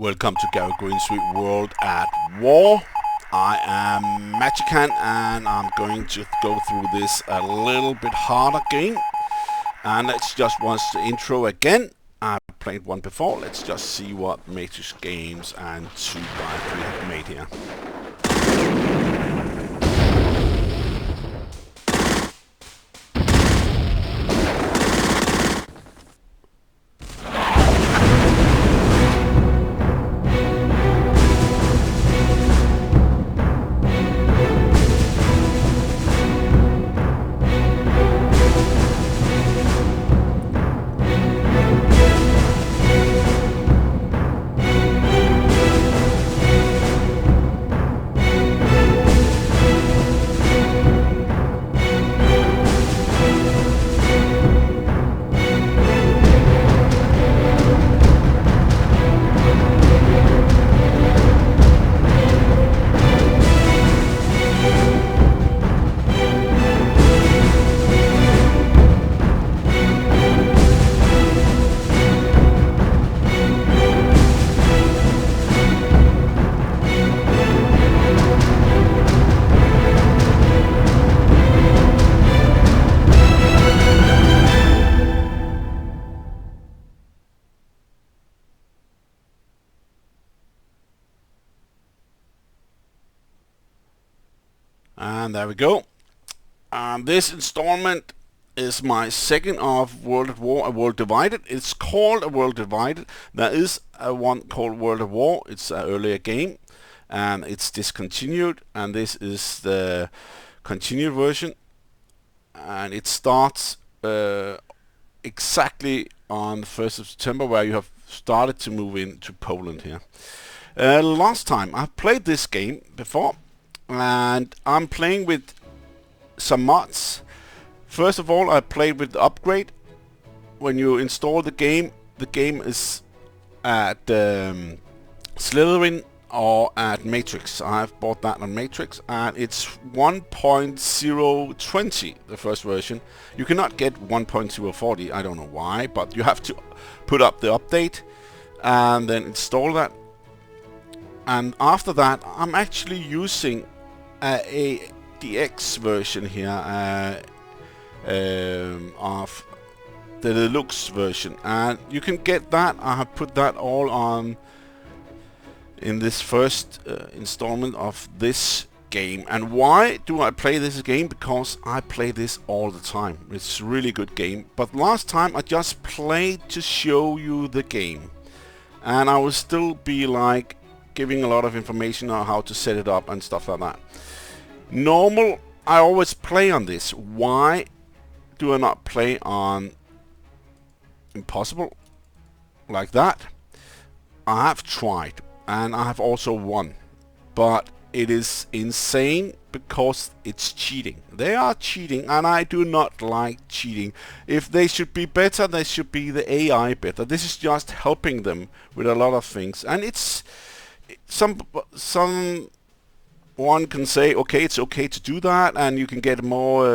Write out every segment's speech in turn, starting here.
Welcome to Gary Grigsby World at War. I am Magican and I'm going to go through this a little bit harder game. And let's just watch the intro again. I've played one before. Let's just see what Matrix games and 2x3 have made here. And there we go. This installment is my second of World at War, A World Divided. It's called A World Divided. There is one called World at War. It's an earlier game and it's discontinued, and this is the continued version, and it starts exactly on the 1st of September, where you have started to move into Poland here. Last time I played this game before, and I'm playing with some mods. First of all, I played with the upgrade. When you install the game is at Slytherin or at Matrix. I've bought that on Matrix, and it's 1.020, the first version. You cannot get 1.040, I don't know why, but you have to put up the update and then install that. And after that, I'm actually using a DX version here of the Deluxe version, and you can get that. I have put that all on in this first installment of this game. And why do I play this game? Because I play this all the time. It's a really good game, but last time I just played to show you the game, and I will still be like giving a lot of information on how to set it up and stuff like that. Normal, I always play on this. Why do I not play on Impossible like that? I have tried and I have also won, but it is insane because it's cheating. They are cheating, and I do not like cheating. If they should be better, they should be the AI better. This is just helping them with a lot of things, and it's someone can say, okay, it's okay to do that, and you can get more,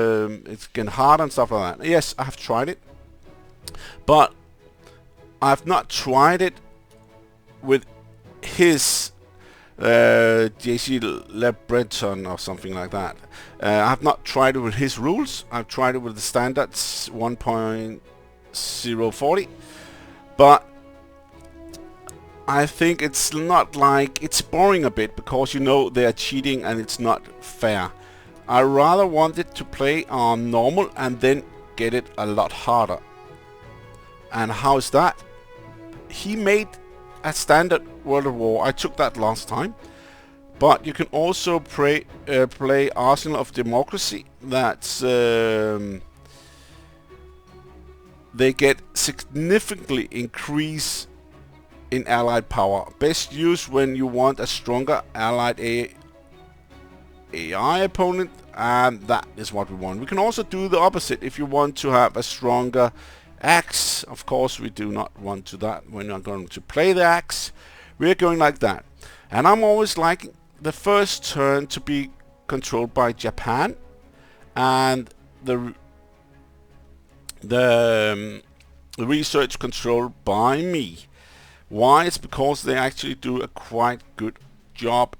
it's getting harder and stuff like that. Yes, I have tried it, but I've not tried it with his JC Le Breton or something like that. I have not tried it with his rules. I've tried it with the standards 1.040, but I think it's not like, it's boring a bit because you know they are cheating and it's not fair. I rather wanted to play on normal and then get it a lot harder. And how is that? He made a standard World at War. I took that last time, but you can also play Arsenal of Democracy. That's they get significantly increase in allied power. Best used when you want a stronger allied AI opponent, and that is what we want. We can also do the opposite if you want to have a stronger axe. Of course, we do not want to that. We're not going to play the axe. We're going like that. And I'm always liking the first turn to be controlled by Japan, and the research controlled by me. Why? It's because they actually do a quite good job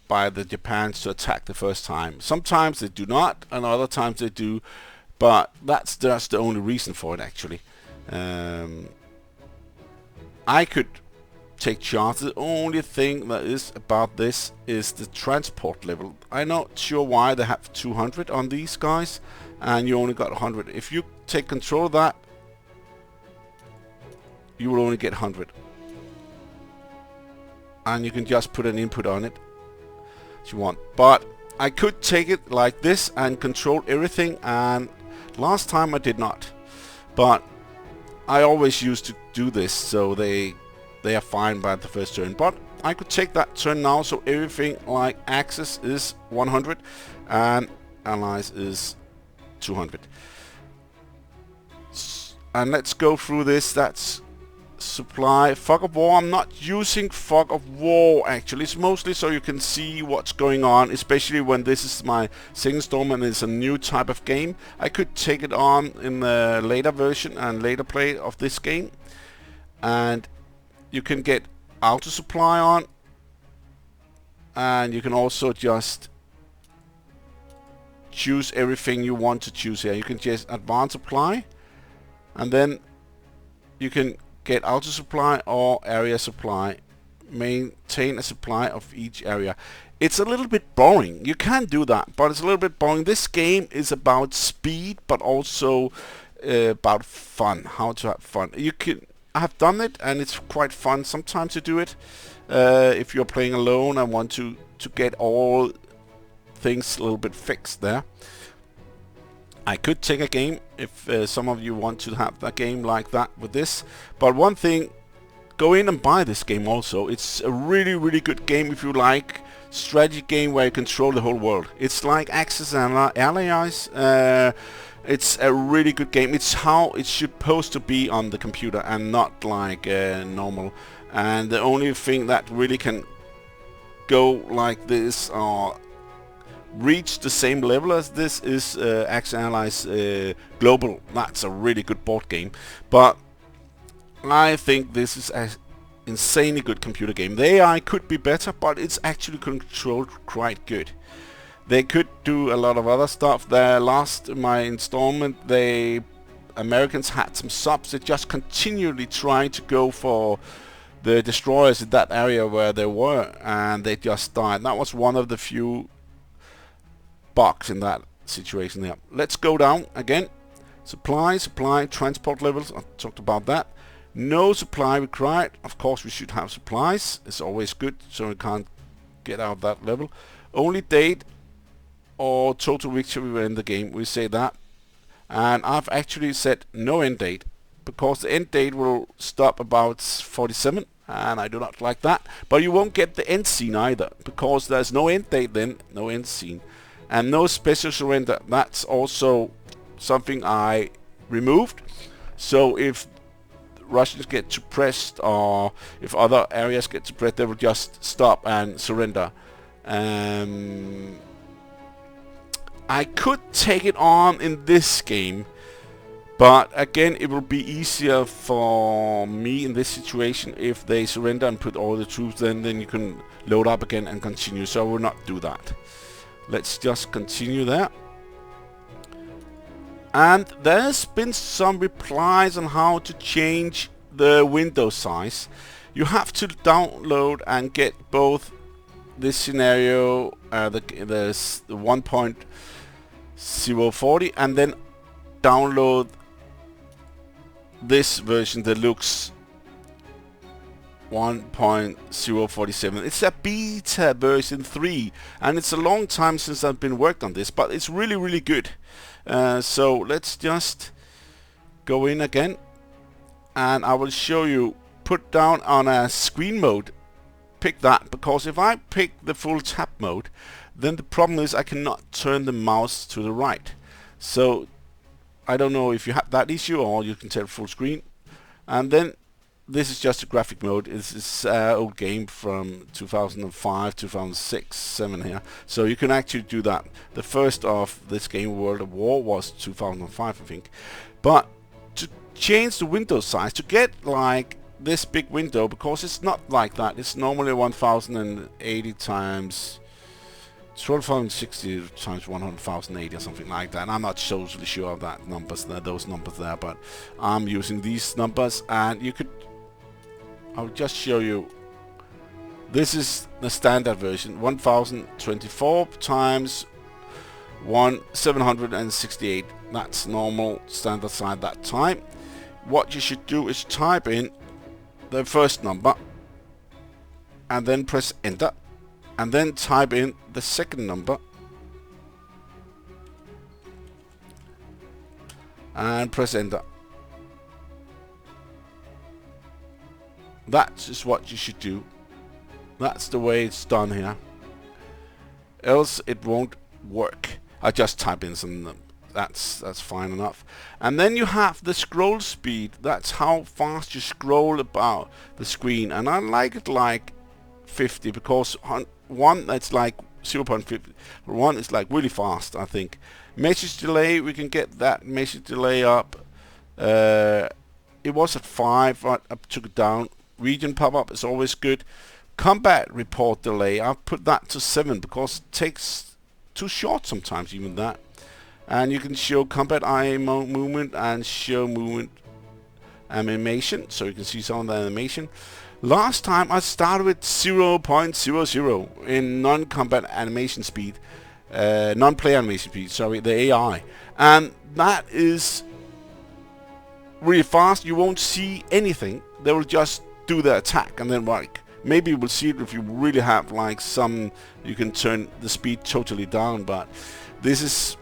by the Japans to attack the first time. Sometimes they do not, and other times they do, but that's just the only reason for it actually. I could take charge. The only thing that is about this is the transport level. I'm not sure why they have 200 on these guys and you only got 100. If you take control of that, you will only get 100. And you can just put an input on it if you want. But I could take it like this and control everything, and last time I did not. But I always used to do this, so they are fine by the first turn. But I could take that turn now, so everything like Axis is 100 and Allies is 200. And let's go through this. That's supply. Fog of War. I'm not using Fog of War actually. It's mostly so you can see what's going on, especially when this is my second storm and it's a new type of game. I could take it on in the later version and later play of this game, and you can get auto supply on, and you can also just choose everything you want to choose here. You can just advanced supply, and then you can get auto supply or area supply. Maintain a supply of each area. It's a little bit boring. You can do that, but it's a little bit boring. This game is about speed, but also about fun. How to have fun. I have done it, and it's quite fun sometimes to do it. If you're playing alone and want to get all things a little bit fixed there. I could take a game if some of you want to have a game like that with this. But one thing, go in and buy this game also. It's a really good game if you like strategy game where you control the whole world. It's like Axis and Allies. It's a really good game. It's how it's supposed to be on the computer and not like normal. And the only thing that really can go like this or reach the same level as this is Axis and Allies Global. That's a really good board game. But I think this is an insanely good computer game. The AI could be better, but it's actually controlled quite good. They could do a lot of other stuff. My installment, Americans had some subs that just continually trying to go for the destroyers in that area where they were, and they just died. That was one of the few bugs in that situation there. Let's go down again. Supply, transport levels. I talked about that. No supply required. Of course, we should have supplies. It's always good, so we can't get out of that level. Only date or total victory in the game. We say that. And I've actually set no end date, because the end date will stop about 47, and I do not like that. But you won't get the end scene either, because there's no end date, then no end scene. And no special surrender. That's also something I removed. So if Russians get suppressed, or if other areas get suppressed, they will just stop and surrender. I could take it on in this game, but again, it will be easier for me in this situation if they surrender and put all the troops. Then you can load up again and continue. So I will not do that. Let's just continue there. And there's been some replies on how to change the window size. You have to download and get both this scenario, the 1.040, and then download this version, Deluxe 1.047. It's a beta version 3, and it's a long time since I've been worked on this, but it's really good. So let's just go in again, and I will show you. Put down on a screen mode, pick that, because if I pick the full tab mode, then the problem is I cannot turn the mouse to the right. So I don't know if you have that issue, or you can tell full screen. And then this is just a graphic mode. This is an old game from 2005, 2006, 7 here. So you can actually do that. The first of this game, World of War, was 2005, I think. But to change the window size, to get like this big window, because it's not like that. It's normally 1080 times 1260 times 100,080 or something like that. And I'm not totally sure of that numbers there, those numbers there, but I'm using these numbers. And you could, I'll just show you. This is the standard version, 1024 times 768. That's normal standard size that time. What you should do is type in the first number and then press enter, and then type in the second number and press enter. That is what you should do. That's the way it's done here. Else it won't work. I just type in some. That's fine enough. And then you have the scroll speed. That's how fast you scroll about the screen. And I like it like 50, because on one that's like 0.50. One is like really fast, I think. Message delay, we can get that message delay up. It was at 5, but I took it down. Region pop-up is always good. Combat report delay, I've put that to 7 because it takes too short sometimes, even that. And you can show combat eye movement and show movement animation, so you can see some of the animation. Last time I started with 0.00 in non-combat animation speed, non-play animation speed, sorry, the AI. And that is really fast. You won't see anything. They will just do the attack, and then like maybe you will see it if you really have like some, you can turn the speed totally down. But this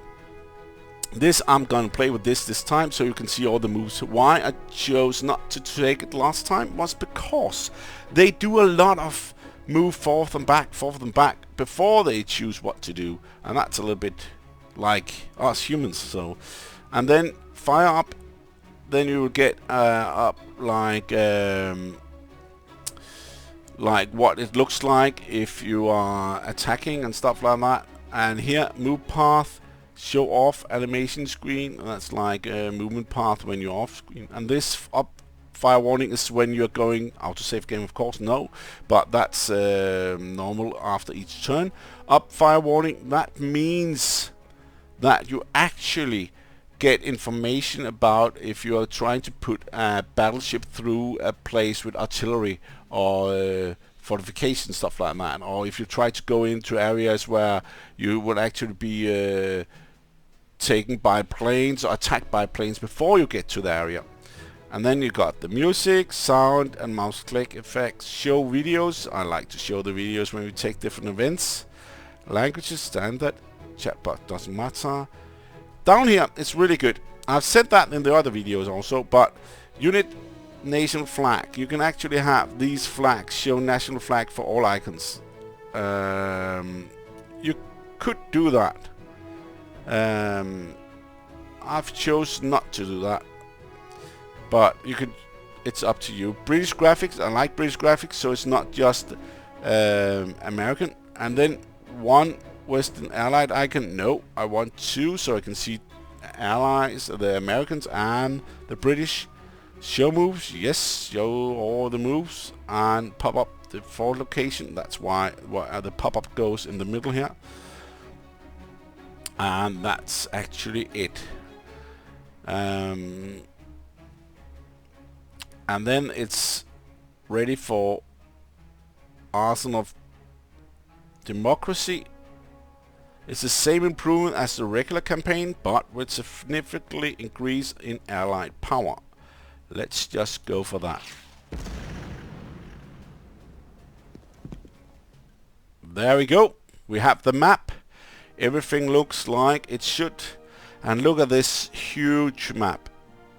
I'm gonna play with this time, so you can see all the moves. Why I chose not to take it last time was because they do a lot of move forth and back before they choose what to do, and that's a little bit like us humans. So, and then fire up, then you will get up like what it looks like if you are attacking and stuff like that. And here, move path, show off animation screen. That's like a movement path when you're off screen. And this up fire warning is when you're going autosave game, of course, no, but that's normal after each turn. Up fire warning, that means that you actually get information about if you are trying to put a battleship through a place with artillery or fortification, stuff like that, or if you try to go into areas where you would actually be taken by planes or attacked by planes before you get to the area. And then you got the music, sound, and mouse click effects. Show videos. I like to show the videos when we take different events. Languages, standard, chatbot doesn't matter. Down here, it's really good. I've said that in the other videos also, but unit, nation, flag. You can actually have these flags show national flag for all icons. You could do that. I've chosen not to do that, but you could. It's up to you. British graphics. I like British graphics, so it's not just American. And then one Western Allied icon. No, I want two, so I can see allies, the Americans and the British. Show moves, yes, show all the moves, and pop up the forward location. That's why the pop-up goes in the middle here. And that's actually it. And then it's ready for Arsenal of Democracy. It's the same improvement as the regular campaign, but with significantly increase in allied power. Let's just go for that. There we go. We have the map. Everything looks like it should. And look at this huge map.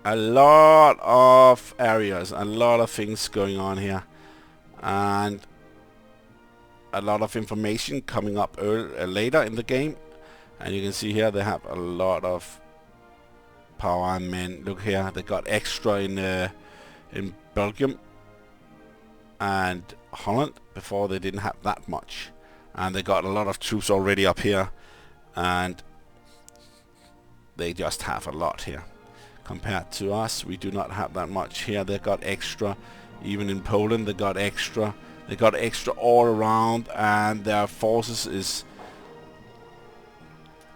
A lot of areas, a lot of things going on here. And a lot of information coming up later in the game. And you can see here they have a lot of power and men. Look here, they got extra in Belgium and Holland. Before they didn't have that much, and they got a lot of troops already up here, and they just have a lot here compared to us. We do not have that much here. They got extra Even in Poland they got extra. They got extra all around, and their forces is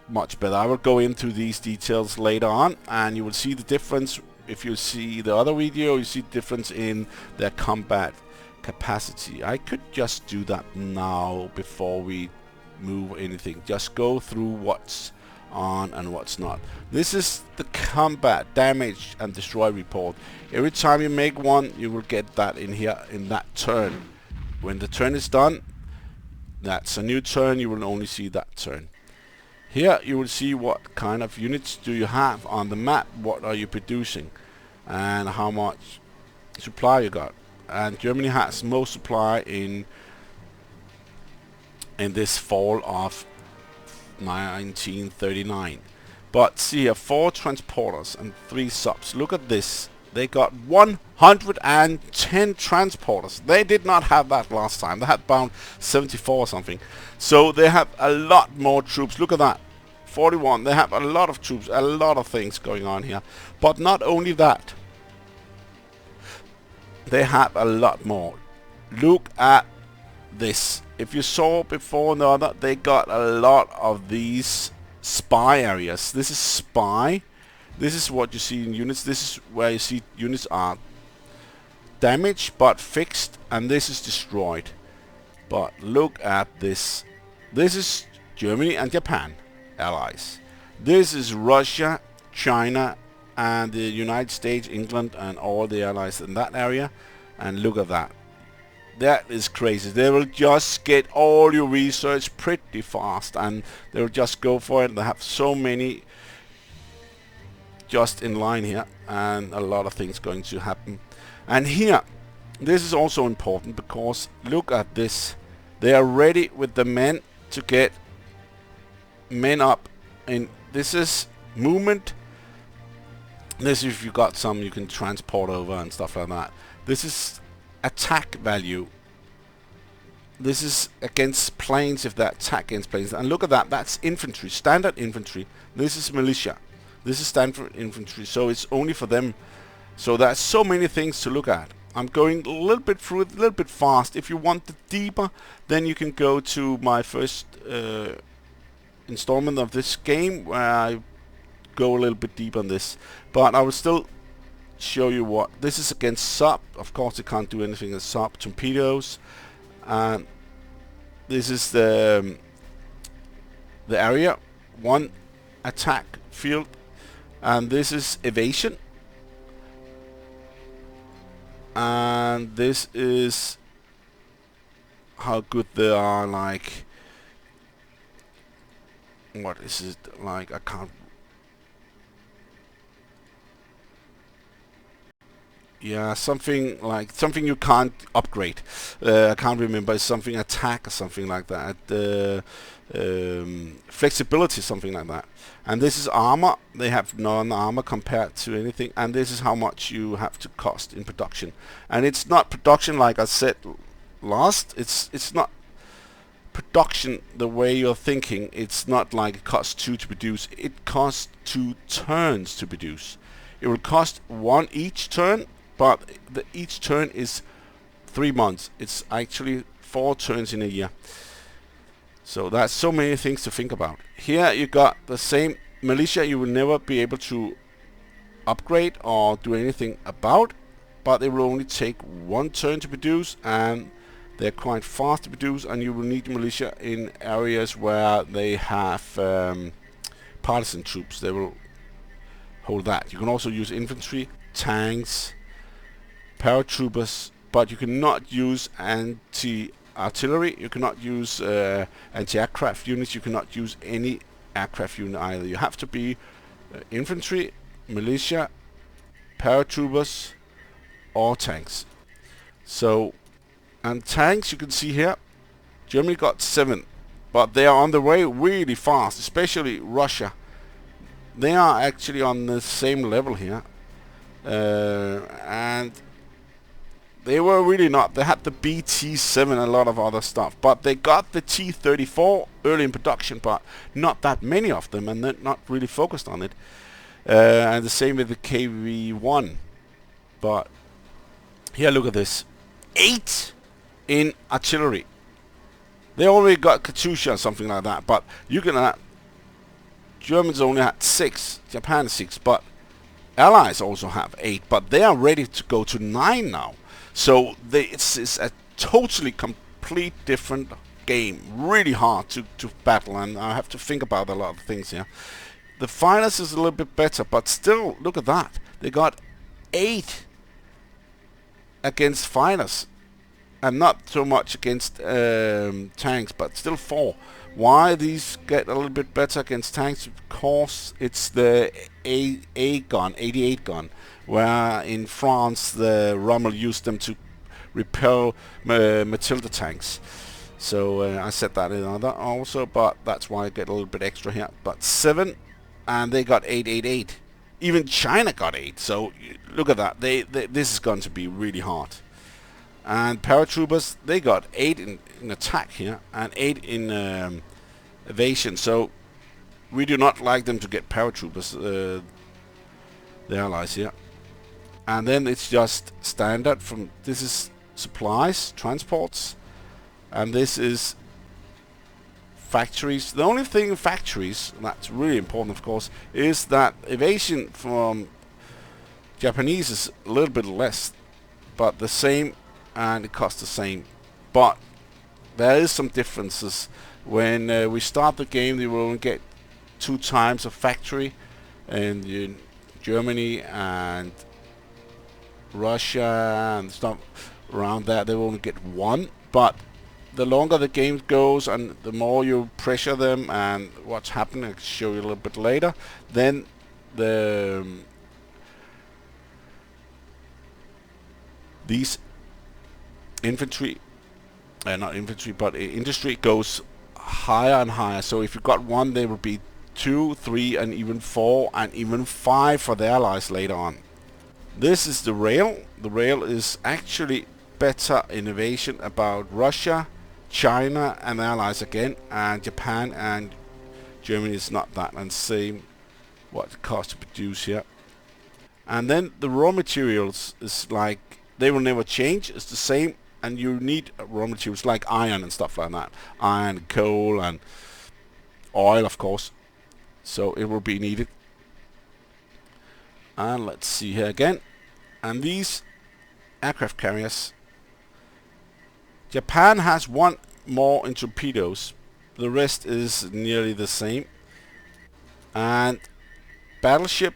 much better. I will go into these details later on, and you will see the difference. If you see the other video, you see the difference in their combat capacity. I could just do that now before we move anything. Just go through what's on and what's not. This is the combat damage and destroy report. Every time you make one, you will get that in here in that turn. When the turn is done, that's a new turn. You will only see that turn. Here you will see what kind of units do you have on the map, what are you producing, and how much supply you got. And Germany has most supply in this fall of 1939. But see here, 4 transporters and 3 subs. Look at this. They got 110 transporters. They did not have that last time. They had bound 74 or something. So they have a lot more troops. Look at that. 41. They have a lot of troops, a lot of things going on here. But not only that. They have a lot more. Look at this. If you saw before another, they got a lot of these spy areas. This is spy. This is what you see in units. This is where you see units are damaged but fixed, and this is destroyed. But look at this. This is Germany and Japan, allies. This is Russia, China, and the United States, England, and all the allies in that area. And look at that. That is crazy. They will just get all your research pretty fast, and they will just go for it. They have so many just in line here, and a lot of things going to happen. And here, this is also important, because look at this. They are ready with the men to get men up. And this is movement. This, if you got some you can transport over and stuff like that. This is attack value. This is against planes, if they attack against planes. And look at that. That's infantry, standard infantry. This is militia. This is standard infantry, so it's only for them. So there's so many things to look at. I'm going a little bit through it, a little bit fast. If you want it deeper, then you can go to my first installment of this game, where I go a little bit deeper on this. But I will still show you what this is against sub. Of course, you can't do anything against sub torpedoes. And this is the area, one attack field. And this is evasion, and this is how good they are. Like, what is it like? I can't. Yeah, something like something you can't upgrade. I can't remember. It's something attack or something like that. Flexibility, something like that. And this is armor. They have non-armor compared to anything. And this is how much you have to cost in production. And it's not production like I said last. It's not production the way you're thinking. It's not like it costs 2 to produce. It costs 2 turns to produce. It will cost 1 each turn, but each turn is 3 months. It's actually 4 turns in a year. So that's so many things to think about. Here you got the same militia. You will never be able to upgrade or do anything about, but it will only take 1 turn to produce, and they're quite fast to produce. And you will need militia in areas where they have partisan troops. They will hold that. You can also use infantry, tanks, paratroopers, but you cannot use anti-artillery. You cannot use anti-aircraft units. You cannot use any aircraft unit either. You have to be infantry, militia, paratroopers, or tanks. So, and tanks, you can see here, Germany got 7, but they are on the way really fast, especially Russia. They are actually on the same level here, and they were really not. They had the BT-7 and a lot of other stuff, but they got the T-34 early in production, but not that many of them, and they're not really focused on it. And the same with the KV-1, but Here, look at this. 8 in artillery. They already got Katyusha or something like that, but you can Germans only had 6, Japan 6, but Allies also have 8, but they are ready to go to 9 now. So it's a totally complete different game. Really hard to battle, and I have to think about a lot of things here. The finals is a little bit better, but still, look at that. They got 8 against fighters, and not so much against tanks, but still 4. Why these get a little bit better against tanks? Because it's the A gun, 88 gun, where in France the Rommel used them to repel Matilda tanks. So I set that in other also, but that's why I get a little bit extra here. But 7, and they got 888. Even China got 8. So look at that. This is going to be really hard. And paratroopers, they got 8 in attack here and 8 in evasion. So we do not like them to get paratroopers, the allies here. And then it's just standard from, this is supplies, transports, and this is factories. The only thing in factories, and that's really important of course, is that evasion from Japanese is a little bit less, but the same, and it costs the same. But there is some differences. When we start the game, they will only get 2 times a factory, and in Germany and Russia and stuff around that they will only get 1. But the longer the game goes and the more you pressure them and what's happening, I'll show you a little bit later, then the these infantry, not infantry, but industry goes higher and higher. So if you got 1, there will be 2, 3, and even 4, and even 5 for the allies later on. This is the rail. The rail is actually better innovation about Russia, China, and the allies again, and Japan and Germany is not that, and same what it costs to produce here. And then the raw materials is like, they will never change. It's the same. And you need raw materials like iron and stuff like that. Iron, coal, and oil, of course. So it will be needed. And let's see here again. And these aircraft carriers, Japan has 1 more in torpedoes. The rest is nearly the same. And battleship,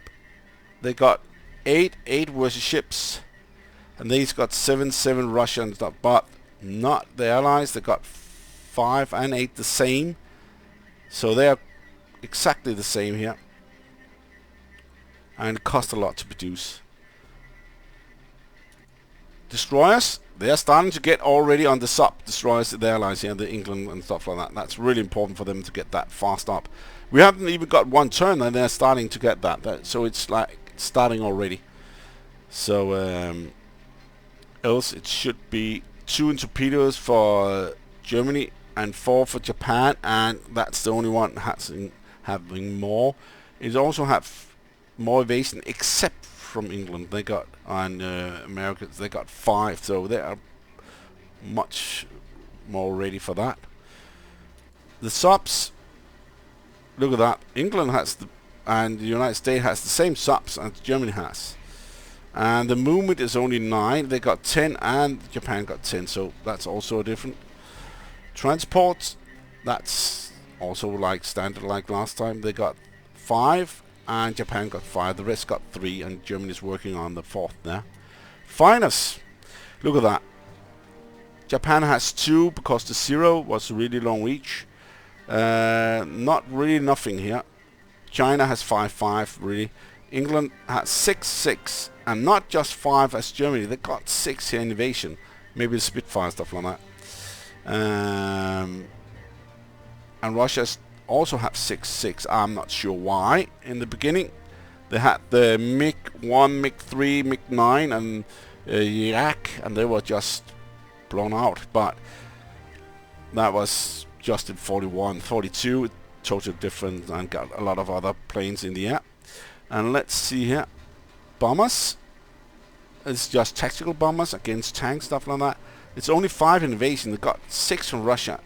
they got 8 versus ships. And these got 7 Russian stuff, but not the allies. They got 5 and 8 the same. So they are exactly the same here. And it costs a lot to produce. Destroyers, they are starting to get already on the sub destroyers, the allies here, the England and stuff like that. That's really important for them to get that fast up. We haven't even got 1 turn and they're starting to get that. So it's like starting already. So else it should be 2 in torpedoes for Germany and 4 for Japan, and that's the only one having more. It also have more evasion except from England. They got, and Americans, they got 5, so they are much more ready for that. The subs, look at that. England has and the United States has the same subs as Germany has. And the movement is only 9. They got 10, and Japan got 10. So that's also a different. Transports, that's also like standard like last time. They got 5, and Japan got 5. The rest got 3, and Germany is working on the 4th there. Finest, look at that. Japan has 2 because the 0 was really long reach. Not really nothing here. China has 5 really. England has 6, and not just 5 as Germany. They got 6 here in invasion. Maybe the Spitfire stuff like that. And Russia also have 6. I'm not sure why. In the beginning, they had the MiG-1, MiG-3, MiG-9, and Iraq, and they were just blown out. But that was just in 41, 42, totally different, and got a lot of other planes in the air. And let's see here, bombers. is just tactical bombers against tanks, stuff like that. It's only 5 invasion. They got 6 from Russia,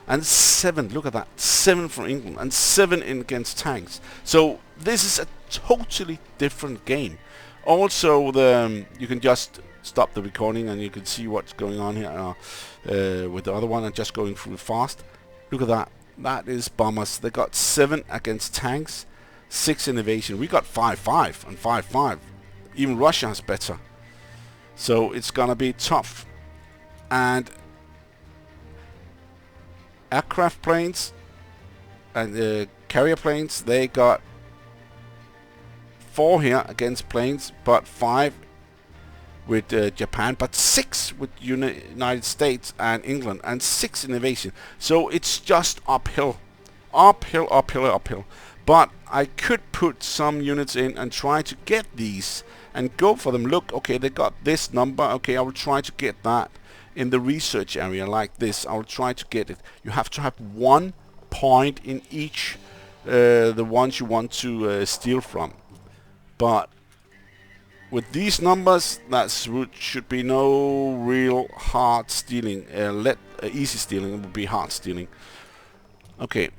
and 7. Look at that, 7 from England, and 7 against tanks. So this is a totally different game. Also, you can just stop the recording and you can see what's going on here with the other one. I'm just going through fast. Look at that. That is bombers. They got 7 against tanks, 6 innovation. We got 5-5 and 5-5. Even Russia has better. So it's gonna be tough. And aircraft planes and carrier planes, they got 4 here against planes, but 5 with Japan, but 6 with United States and England, and 6 innovation. So it's just uphill. Uphill, uphill, uphill. But I could put some units in and try to get these and go for them. Look, okay, they got this number. Okay, I will try to get that in the research area like this. I will try to get it. You have to have 1 point in each the ones you want to steal from. But with these numbers, that should be no real hard stealing. Easy stealing. It would be hard stealing. Okay,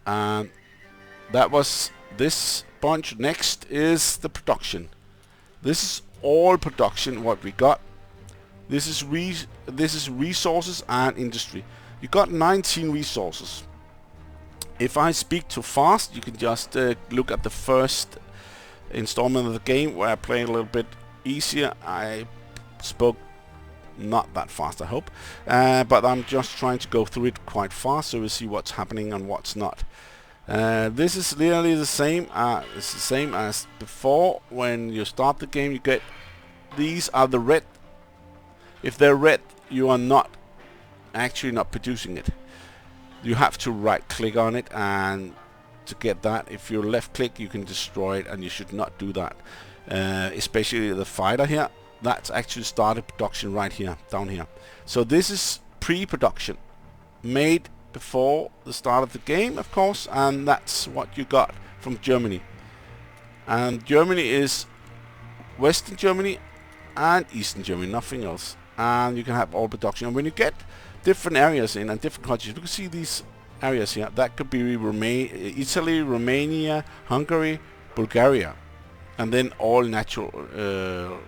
and that was this bunch. Next is the production. This is all production what we got. This is resources and industry. You got 19 resources. If I speak too fast, you can just look at the first installment of the game where I played a little bit easier. I spoke not that fast, I hope, but I'm just trying to go through it quite fast so we see what's happening and what's not. This is literally the same. It's the same as before. When you start the game, you get these are the red. If they're red, you are not actually not producing it. You have to right click on it and to get that. If you left click, you can destroy it, and you should not do that. Especially the fighter here, that's actually started production right here, down here. So this is pre-production, made before the start of the game, of course, and that's what you got from Germany. And Germany is Western Germany and Eastern Germany, nothing else. And you can have all production. And when you get different areas in and different countries, you can see these areas here. That could be Italy, Romania, Hungary, Bulgaria, and then all natural,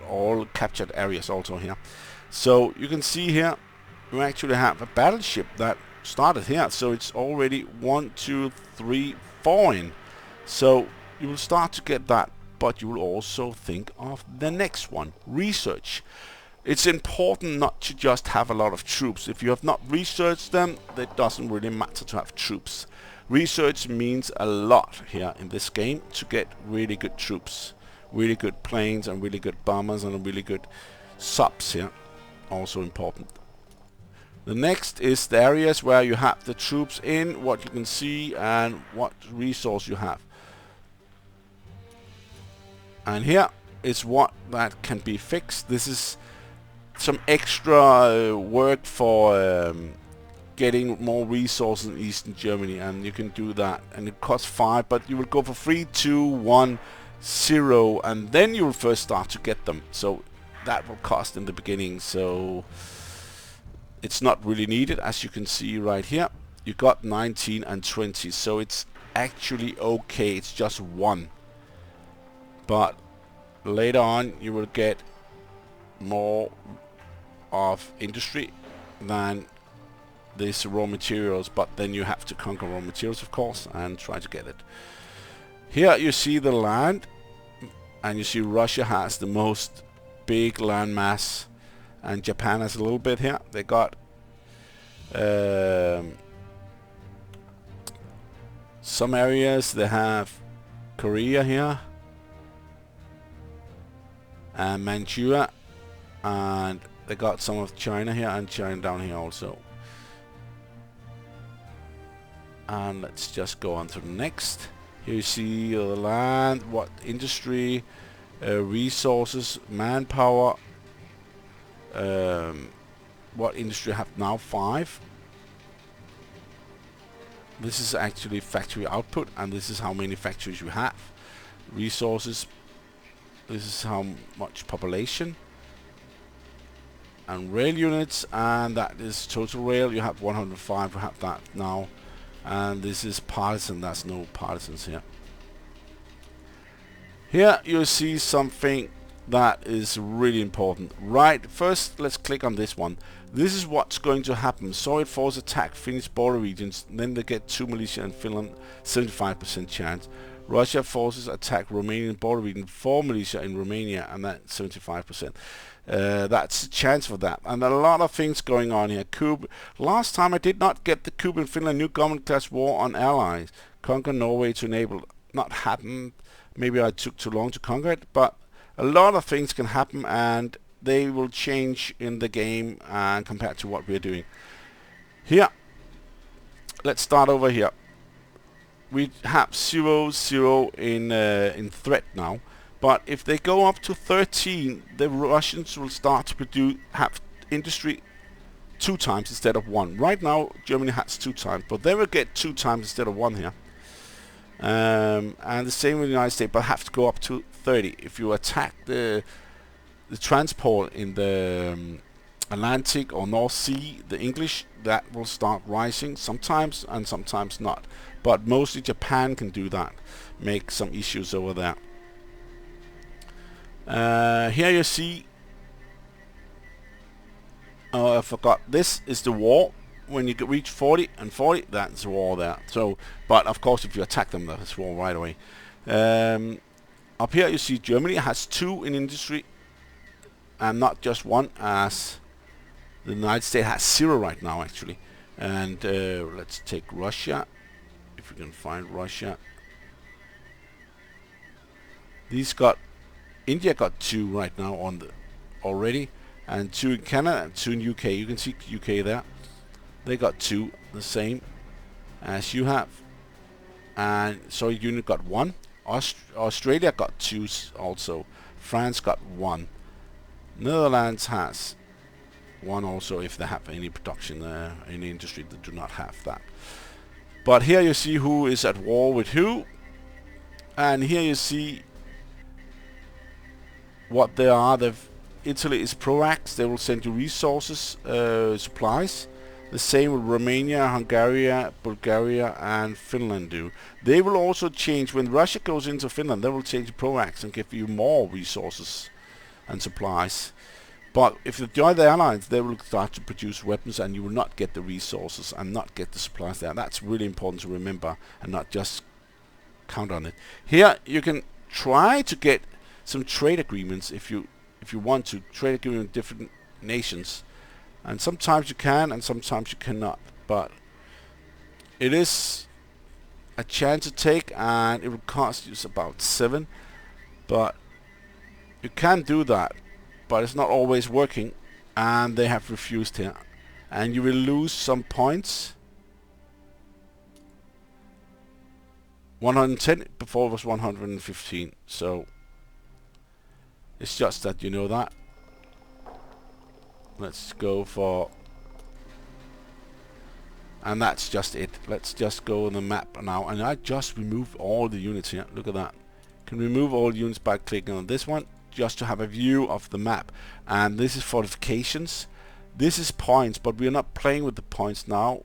all captured areas also here. So you can see here, you actually have a battleship that started here. So it's already 1, 2, 3, 4 in. So you will start to get that, but you will also think of the next one, research. It's important not to just have a lot of troops. If you have not researched them, it doesn't really matter to have troops. Research means a lot here in this game to get really good troops, really good planes and really good bombers and really good subs here. Also important. The next is the areas where you have the troops in, what you can see and what resource you have. And here is what that can be fixed. This is some extra work for getting more resources in Eastern Germany, and you can do that, and it costs 5, but you will go for 3, 2, 1, 0, and then you will first start to get them. So that will cost in the beginning, so it's not really needed. As you can see right here, you got 19 and 20, so it's actually okay. It's just 1, but later on you will get more of industry than this raw materials, but then you have to conquer raw materials, of course, and try to get it. Here you see the land, and you see Russia has the most big land mass, and Japan has a little bit here. They got some areas. They have Korea here and Manchuria, and they got some of China here and China down here also. And let's just go on to the next. Here you see the land, what industry, resources, manpower. What industry have now 5. This is actually factory output, and this is how many factories you have. Resources, This is how much population and rail units, and that is total rail. You have 105. We have that now, and this is partisan. That's no partisans here. Here you see something that is really important. Right, first let's click on this one. This is what's going to happen. Soviet forces attack Finnish border regions, then they get 2 Malaysia and Finland, 75% chance. Russia forces attack Romanian border region, 4 Malaysia in Romania, and that's 75%. That's a chance for that. And a lot of things going on here. Last time I did not get the Cuban Finland new government class war on allies. Conquer Norway to enable. Not happened. Maybe I took too long to conquer it, but a lot of things can happen, and they will change in the game compared to what we're doing. Here, let's start over here. We have 0-0 in threat now, but if they go up to 13, the Russians will start to have industry 2 times instead of 1. Right now, Germany has 2 times, but they will get 2 times instead of 1 here. And the same with the United States, but have to go up to 30. If you attack the transport in the Atlantic or North Sea, the English, that will start rising sometimes and sometimes not. But mostly Japan can do that, make some issues over there. Here you see, I forgot, this is the war. When you reach 40 and 40, that's war there. So, but of course, if you attack them, that's war right away. Up here you see Germany has 2 in industry, and not just 1, as the United States has 0 right now, actually. And let's take Russia, if we can find Russia. India got 2 right now on the already, and 2 in Canada and 2 in UK. You can see UK there. They got 2, the same as you have. And Soviet Union got 1. Australia got 2 also. France got 1. Netherlands has 1 also, if they have any production, any industry that do not have that. But here you see who is at war with who. And here you see what they are. Italy is pro-ax. They will send you resources, supplies. The same with Romania, Hungary, Bulgaria, and Finland do. They will also change, when Russia goes into Finland, they will change the pro-ax and give you more resources and supplies. But if you join the alliance, they will start to produce weapons, and you will not get the resources and not get the supplies there. That's really important to remember and not just count on it. Here you can try to get some trade agreements if you want to, trade agreement with different nations. And sometimes you can, and sometimes you cannot. But it is a chance to take, and it will cost you about 7. But you can do that, but it's not always working, and they have refused here. And you will lose some points. 110, before it was 115. So it's just that you know that. Let's go for, and that's just it. Let's just go on the map now, and I just remove all the units here. Look at that. Can remove all units by clicking on this one, just to have a view of the map. And this is fortifications. This is points, but we are not playing with the points now.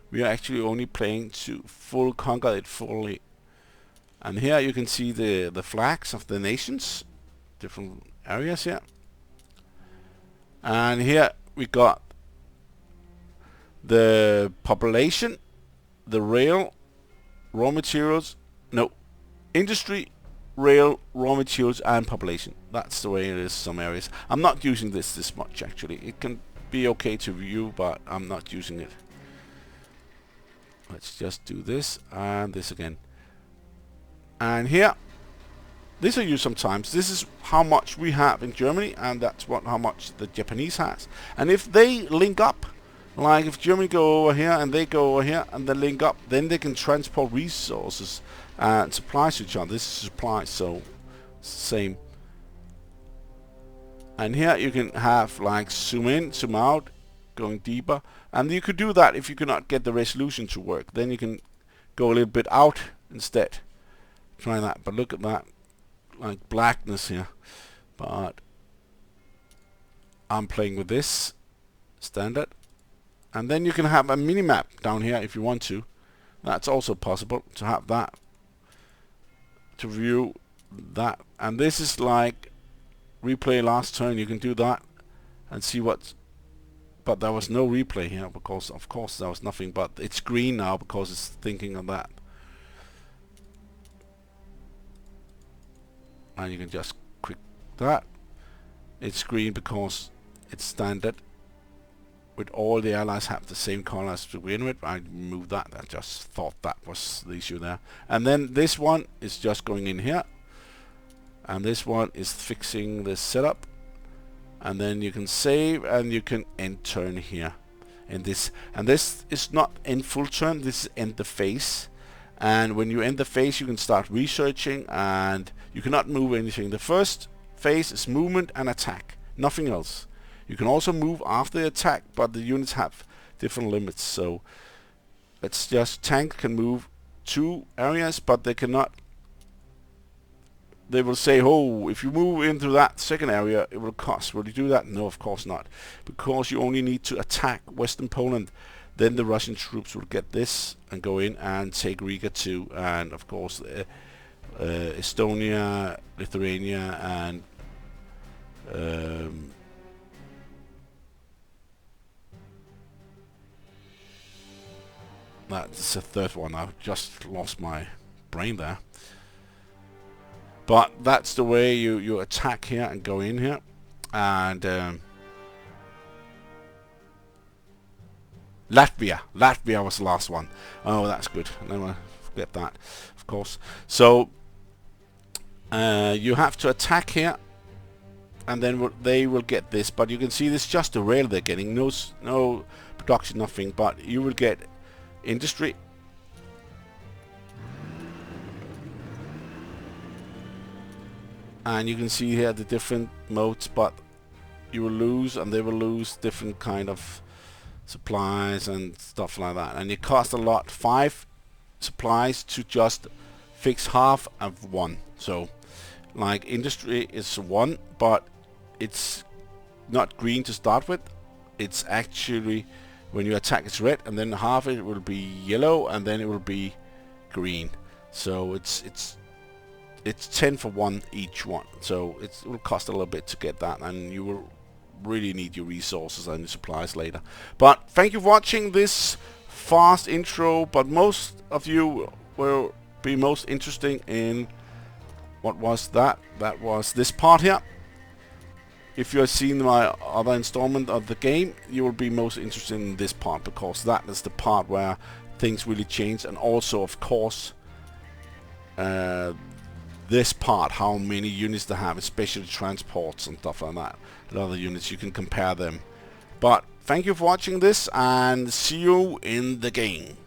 We are actually only playing to conquer it fully. And here you can see the flags of the nations, different areas here. And here we got the population, the rail, raw materials, no, industry, rail, raw materials, and population. That's the way it is some areas. I'm not using this much, actually. It can be okay to view, but I'm not using it. Let's just do this and this again. And here, this I use sometimes. This is how much we have in Germany, and that's how much the Japanese has. And if they link up, like if Germany go over here and they go over here and they link up, then they can transport resources and supplies to each other. This is supplies, so same. And here you can have like zoom in, zoom out, going deeper. And you could do that if you cannot get the resolution to work. Then you can go a little bit out instead. Try that, but look at that. like blackness here, but I'm playing with this standard. And then you can have a mini-map down here if you want to. That's also possible to have that, to view that. And this is like replay last turn. You can do that and see what. But there was no replay here because of course there was nothing, but it's green now because it's thinking of that. And you can just click that. It's green because it's standard. With all the allies have the same colors to begin with. I moved that. I just thought that was the issue there. And then this one is just going in here. And this one is fixing the setup. And then you can save and you can end turn here. And this is not end full turn. This is end the phase. And when you end the phase, you can start researching, and you cannot move anything. The first phase is movement and attack, nothing else. You can also move after the attack, but the units have different limits. So it's just tank can move 2 areas, but they cannot. They will say, oh, if you move into that second area, it will cost. Will you do that? No, of course not, because you only need to attack Western Poland. Then the Russian troops will get this and go in and take Riga too, and of course Estonia, Lithuania, and that's the third one. I've just lost my brain there. But that's the way you attack here and go in here. And Latvia was the last one. Oh, that's good. Never forget that, of course. So you have to attack here, and then they will get this. But you can see this is just the rail they're getting. No production, nothing. But you will get industry. And you can see here the different modes, but you will lose, and they will lose different kind of supplies and stuff like that. And it costs a lot. 5 supplies to just fix half of 1. So like industry is 1, but it's not green to start with. It's actually, when you attack, it's red, and then half it will be yellow, and then it will be green. So it's 10 for 1 each one. So it will cost a little bit to get that, and you will really need your resources and your supplies later. But thank you for watching this fast intro, but most of you will be most interesting in what was that was this part here. If you have seen my other installment of the game, you will be most interested in this part, because that is the part where things really change. And also of course this part, how many units they have, especially transports and stuff like that. A lot of the units, you can compare them. But thank you for watching this, and see you in the game.